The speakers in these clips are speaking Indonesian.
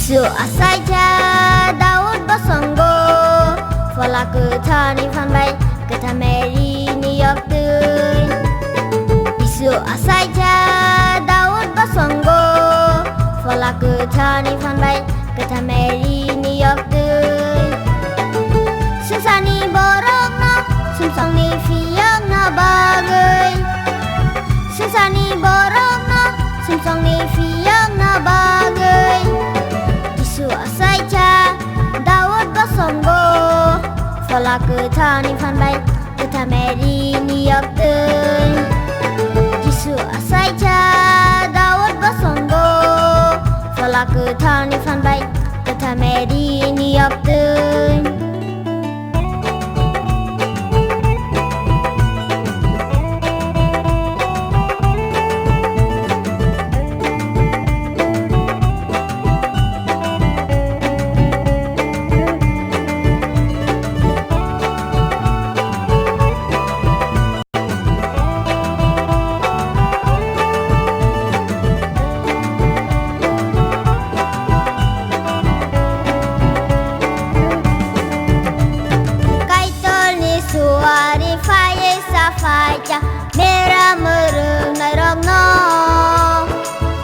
Bisu asaja Daud basonggo Fola ke thani phan bay ke thameri New York tươi. Bisu asaja Daud basonggo Fola ke thani phan bay ke thameri New York tươi. Susani borok na sumsong ni fiyang na bagay. Susani borok na sumsong ni fiyang na bagay. Bisu asaja Daud basonggo Fola ke thani phan bay ke thameri New York tươi. Bisu asaja Daud basonggo Fola ke thani phan bay ke thameri New York tươi. Faja merah merung narong no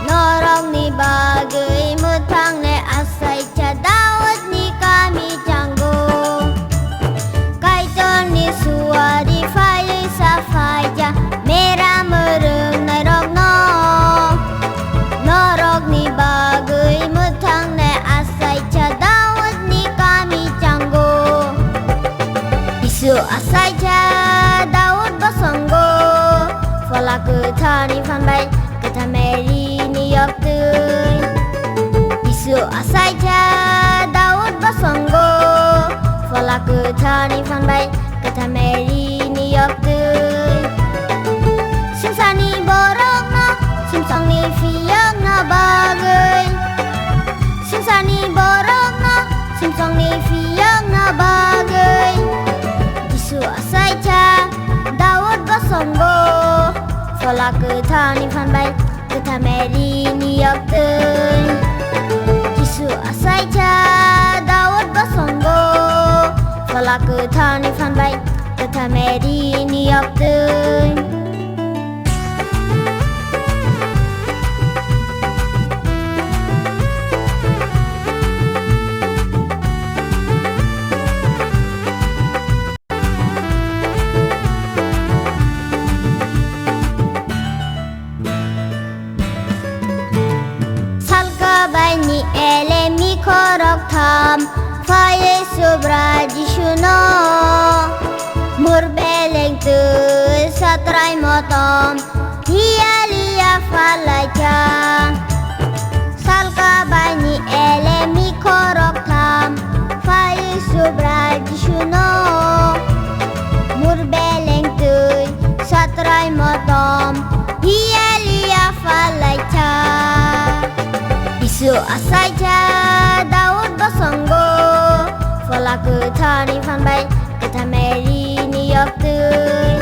norong ni bagai mutang ne asai cha Daud ni kami janggo kaiton ni suari faja faja merah merung narong no norong ni bagai mutang ne asai cha Daud ni kami janggo. Bisu asai cha Daud basonggo Fola ke thani phan bay ke thameri New York tươi. Bisu asaja Daud basonggo Fola ke thani phan bay ke thameri New York tươi. Susani borok na sumsong ni fiyang na bagay. Susani borok na sumsong ni fiyang na bagay. Bisu asaja Daud basonggo Fola ke thani phan bay ke thameri New York tươi. Bisu asaja Daud basonggo Fola ke thani phan bay ke thameri New York tươi. Ni elemi korok tham faye subraji shuno murbeleng tu satrai motom hialia falaja salka bani elemi korok tham faye subraji shuno murbeleng tu satrai motom hialia falaja. Bisu asaja Daud basonggo Fola ke thani phan bay ke thameri New York tươi.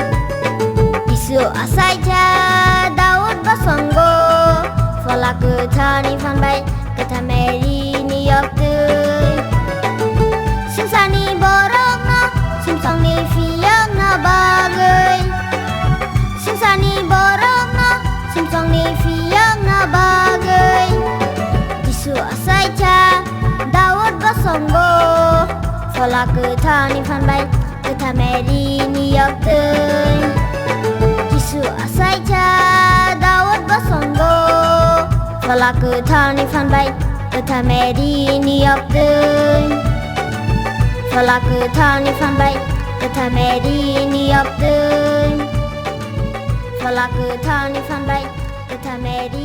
Bisu asaja Daud basonggo Fola ke thani phan bay ke thameri New York tươi. Susani borok na sumsong ni fiyang na bagay. Susani borok na sumsong ni fiyang na bagay. Bisu asaja Daud basonggo Fola ke thani phan bay ke thameri New York tươi. Bisu asaja Daud basonggo Fola ke thani phan bay ke thameri New York tươi. Fola ke thani phan bay ke thameri New York tươi. Fola ke thani phan bay ke thameri